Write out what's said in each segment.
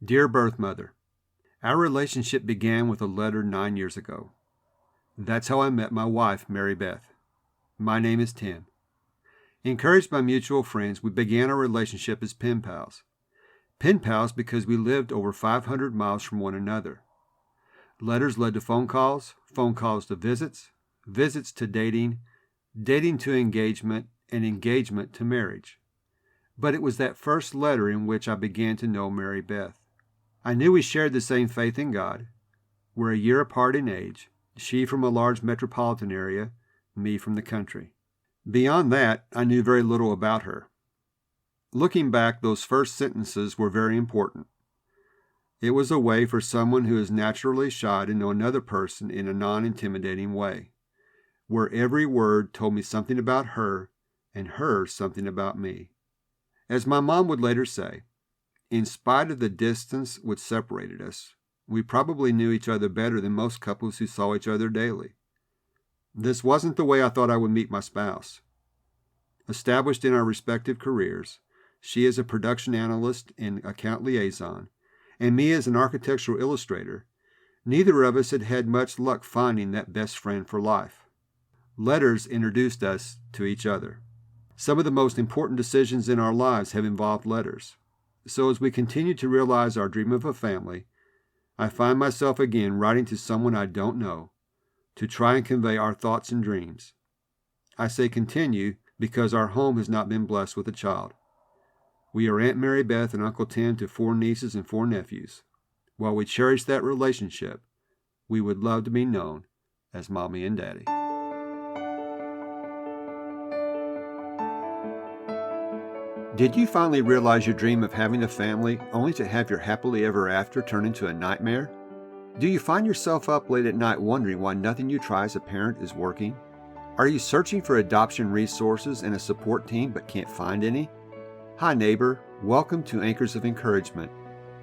Dear Birth Mother, our relationship began with a letter 9 years ago. That's how I met my wife, Mary Beth. My name is Tim. Encouraged by mutual friends, we began our relationship as pen pals. Pen pals because we lived over 500 miles from one another. Letters led to phone calls to visits, visits to dating, dating to engagement, and engagement to marriage. But it was that first letter in which I began to know Mary Beth. I knew we shared the same faith in God. We're a year apart in age, she from a large metropolitan area, me from the country. Beyond that, I knew very little about her. Looking back, those first sentences were very important. It was a way for someone who is naturally shy to know another person in a non-intimidating way, where every word told me something about her and her something about me. As my mom would later say, in spite of the distance which separated us, we probably knew each other better than most couples who saw each other daily. This wasn't the way I thought I would meet my spouse. Established in our respective careers, she as a production analyst and account liaison, and me as an architectural illustrator, neither of us had had much luck finding that best friend for life. Letters introduced us to each other. Some of the most important decisions in our lives have involved letters. So as we continue to realize our dream of a family, I find myself again writing to someone I don't know to try and convey our thoughts and dreams. I say continue because our home has not been blessed with a child. We are Aunt Mary Beth and Uncle Tim to 4 nieces and 4 nephews. While we cherish that relationship, we would love to be known as Mommy and Daddy. Did you finally realize your dream of having a family only to have your happily ever after turn into a nightmare? Do you find yourself up late at night wondering why nothing you try as a parent is working? Are you searching for adoption resources and a support team but can't find any? Hi neighbor, welcome to Anchors of Encouragement.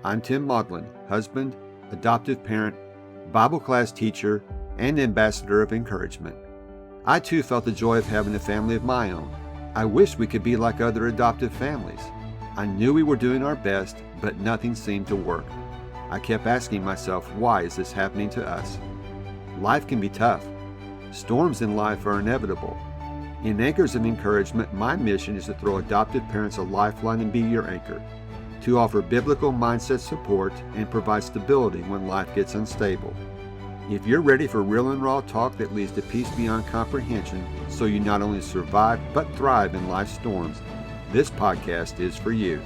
I'm Tim Maudlin, husband, adoptive parent, Bible class teacher, and ambassador of encouragement. I too felt the joy of having a family of my own. I wish we could be like other adoptive families. I knew we were doing our best, but nothing seemed to work. I kept asking myself, why is this happening to us? Life can be tough. Storms in life are inevitable. In Anchors of Encouragement, my mission is to throw adoptive parents a lifeline and be your anchor, to offer biblical mindset support and provide stability when life gets unstable. If you're ready for real and raw talk that leads to peace beyond comprehension, so you not only survive but thrive in life's storms, this podcast is for you.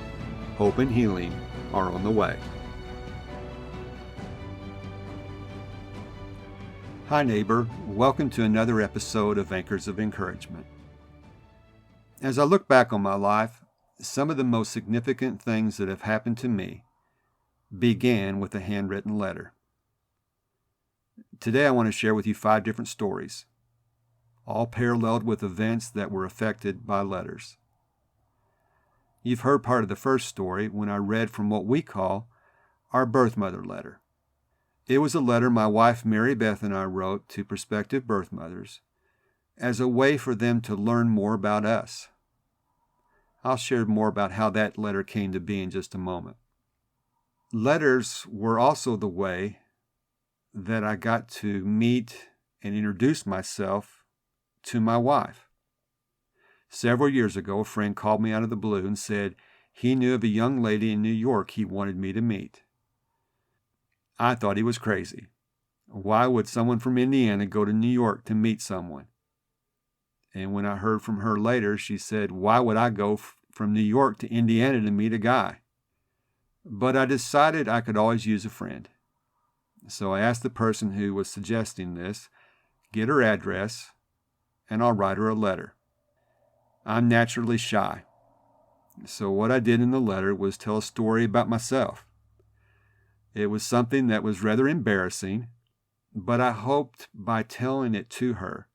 Hope and healing are on the way. Hi neighbor, welcome to another episode of Anchors of Encouragement. As I look back on my life, some of the most significant things that have happened to me began with a handwritten letter. Today I want to share with you 5 different stories, all paralleled with events that were affected by letters. You've heard part of the first story when I read from what we call our birth mother letter. It was a letter my wife Mary Beth and I wrote to prospective birth mothers as a way for them to learn more about us. I'll share more about how that letter came to be in just a moment. Letters were also the way that I got to meet and introduce myself to my wife. Several years ago, a friend called me out of the blue and said he knew of a young lady in New York he wanted me to meet. I thought he was crazy. Why would someone from Indiana go to New York to meet someone? And when I heard from her later, she said, why would I go from New York to Indiana to meet a guy? But I decided I could always use a friend. So I asked the person who was suggesting this, get her address, and I'll write her a letter. I'm naturally shy. So what I did in the letter was tell a story about myself. It was something that was rather embarrassing, but I hoped by telling it to her,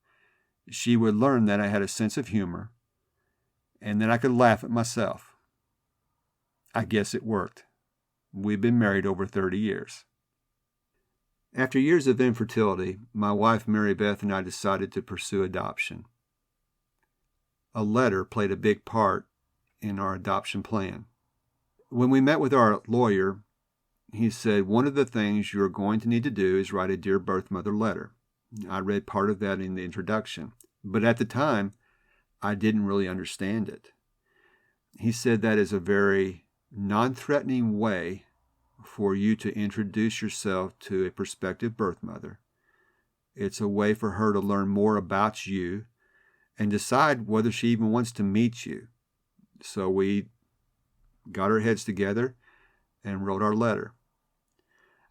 she would learn that I had a sense of humor and that I could laugh at myself. I guess it worked. We've been married over 30 years. After years of infertility, my wife Mary Beth and I decided to pursue adoption. A letter played a big part in our adoption plan. When we met with our lawyer, he said, one of the things you're going to need to do is write a Dear Birth Mother letter. I read part of that in the introduction, but at the time, I didn't really understand it. He said that is a very non-threatening way for you to introduce yourself to a prospective birth mother. It's a way for her to learn more about you and decide whether she even wants to meet you. So we got our heads together and wrote our letter.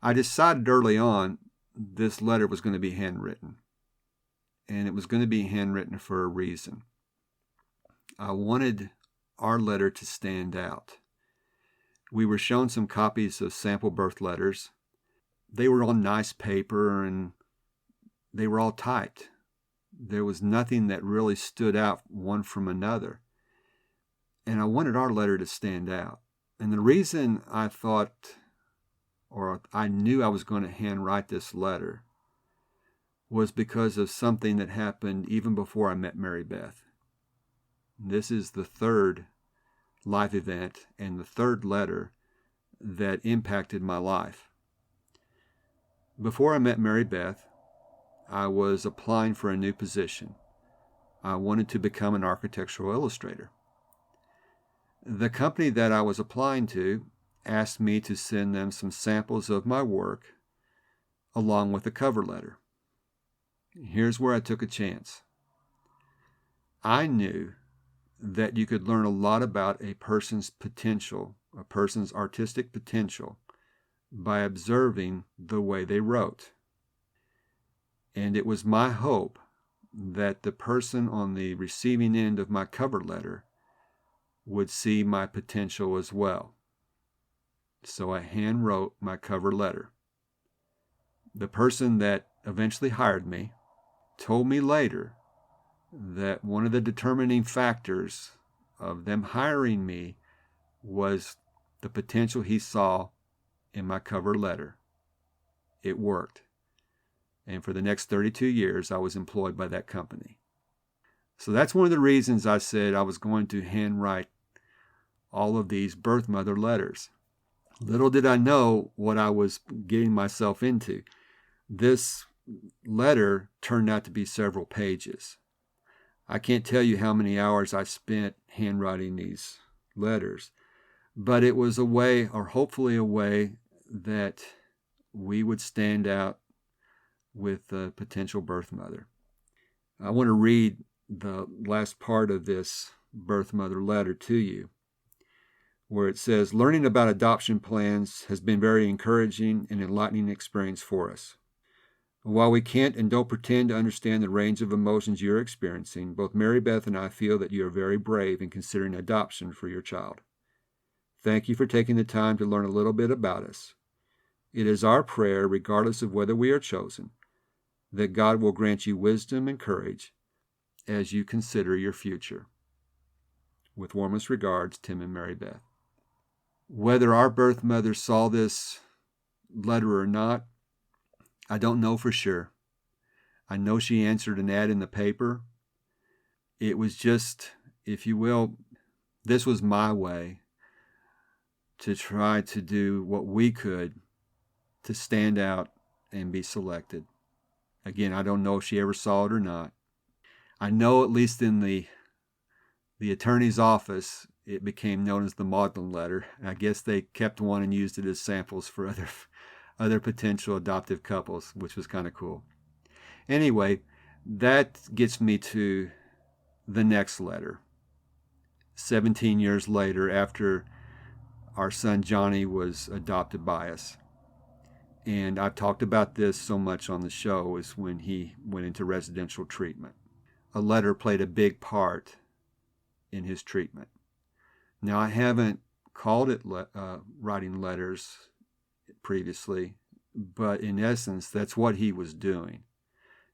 I decided early on this letter was going to be handwritten. And it was going to be handwritten for a reason. I wanted our letter to stand out. We were shown some copies of sample birth letters. They were on nice paper and they were all typed. There was nothing that really stood out one from another. And I wanted our letter to stand out. And the reason I thought, or I knew I was going to handwrite this letter, was because of something that happened even before I met Mary Beth. This is the third life event and the third letter that impacted my life. Before I met Mary Beth, I was applying for a new position. I wanted to become an architectural illustrator. The company that I was applying to asked me to send them some samples of my work along with a cover letter. Here's where I took a chance. I knew that you could learn a lot about a person's potential, a person's artistic potential, by observing the way they wrote. And it was my hope that the person on the receiving end of my cover letter would see my potential as well. So I hand wrote my cover letter. The person that eventually hired me told me later that one of the determining factors of them hiring me was the potential he saw in my cover letter. It worked. And for the next 32 years, I was employed by that company. So that's one of the reasons I said I was going to handwrite all of these birth mother letters. Little did I know what I was getting myself into. This letter turned out to be several pages. I can't tell you how many hours I spent handwriting these letters, but it was a way, or hopefully a way, that we would stand out with a potential birth mother. I want to read the last part of this birth mother letter to you, where it says, "Learning about adoption plans has been very encouraging and enlightening experience for us. While we can't and don't pretend to understand the range of emotions you're experiencing, both Mary Beth and I feel that you are very brave in considering adoption for your child. Thank you for taking the time to learn a little bit about us. It is our prayer, regardless of whether we are chosen, that God will grant you wisdom and courage as you consider your future. With warmest regards, Tim and Mary Beth." Whether our birth mother saw this letter or not, I don't know for sure. I know she answered an ad in the paper. It was just, if you will, this was my way to try to do what we could to stand out and be selected. Again, I don't know if she ever saw it or not. I know at least in the attorney's office, it became known as the Maudlin letter. I guess they kept one and used it as samples for other potential adoptive couples, which was kind of cool. Anyway, that gets me to the next letter. 17 years later, after our son Johnny was adopted by us. And I've talked about this so much on the show, is when he went into residential treatment. A letter played a big part in his treatment. Now, I haven't called it writing letters previously, but in essence, that's what he was doing.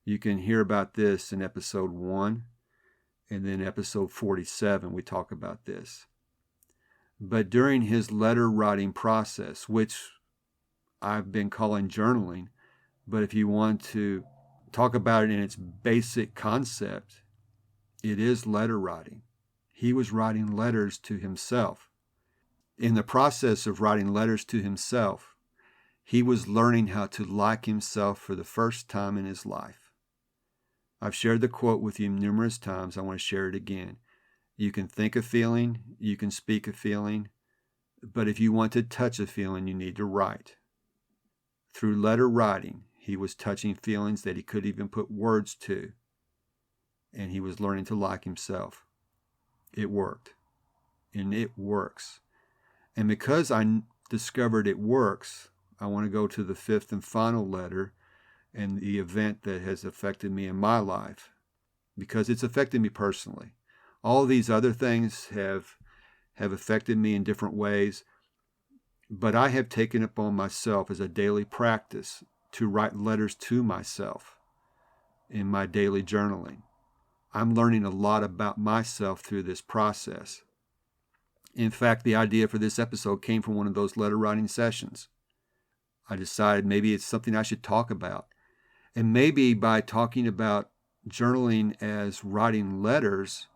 You can hear about this in episode 1, and then episode 47, we talk about this. But during his letter writing process, which I've been calling journaling, but if you want to talk about it in its basic concept, it is letter writing. He was writing letters to himself. In the process of writing letters to himself, He was learning how to like himself for the first time in his life. I've shared the quote with you numerous times. I want to share it again. You can think a feeling, you can speak a feeling, but if you want to touch a feeling, you need to write. Through letter writing, he was touching feelings that he couldn't even put words to, and he was learning to like himself. It worked, and it works. And because I discovered it works, I want to go to the fifth and final letter and the event that has affected me in my life, because it's affected me personally. All these other things have affected me in different ways, but I have taken upon myself as a daily practice to write letters to myself in my daily journaling. I'm learning a lot about myself through this process. In fact, the idea for this episode came from one of those letter writing sessions. I decided maybe it's something I should talk about. And maybe by talking about journaling as writing letters,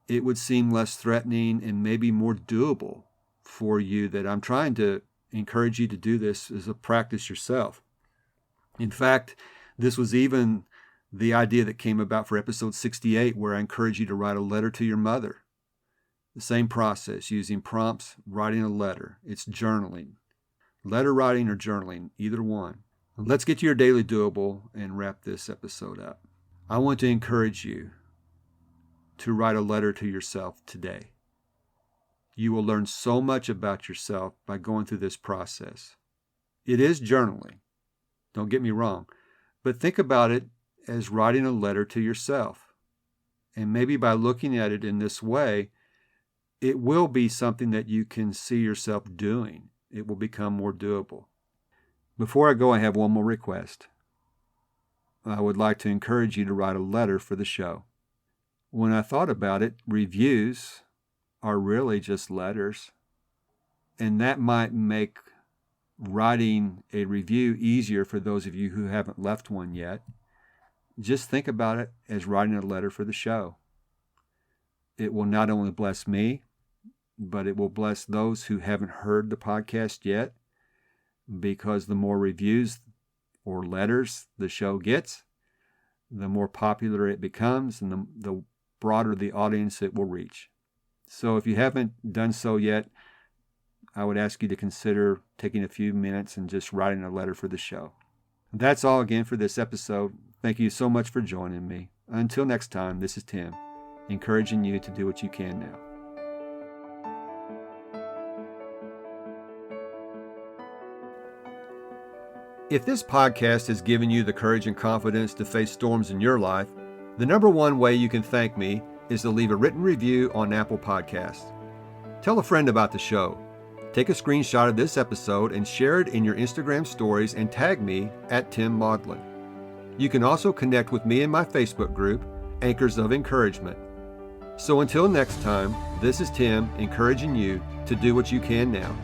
it would seem less threatening and maybe more doable for you, that I'm trying to encourage you to do this as a practice yourself. In fact, this was even the idea that came about for episode 68, where I encourage you to write a letter to your mother. The same process, using prompts, writing a letter. It's journaling. Letter writing or journaling, either one. Let's get to your daily doable and wrap this episode up. I want to encourage you to write a letter to yourself today. You will learn so much about yourself by going through this process. It is journaling, don't get me wrong, but think about it as writing a letter to yourself. And maybe by looking at it in this way, it will be something that you can see yourself doing. It will become more doable. Before I go, I have one more request. I would like to encourage you to write a letter for the show. When I thought about it, reviews are really just letters. And that might make writing a review easier for those of you who haven't left one yet. Just think about it as writing a letter for the show. It will not only bless me, but it will bless those who haven't heard the podcast yet, because the more reviews or letters the show gets, the more popular it becomes and the broader the audience it will reach. So if you haven't done so yet, I would ask you to consider taking a few minutes and just writing a letter for the show. That's all again for this episode. Thank you so much for joining me. Until next time, this is Tim, encouraging you to do what you can now. If this podcast has given you the courage and confidence to face storms in your life, the number one way you can thank me is to leave a written review on Apple Podcasts. Tell a friend about the show. Take a screenshot of this episode and share it in your Instagram stories and tag me at Tim Maudlin. You can also connect with me in my Facebook group, Anchors of Encouragement. So until next time, this is Tim encouraging you to do what you can now.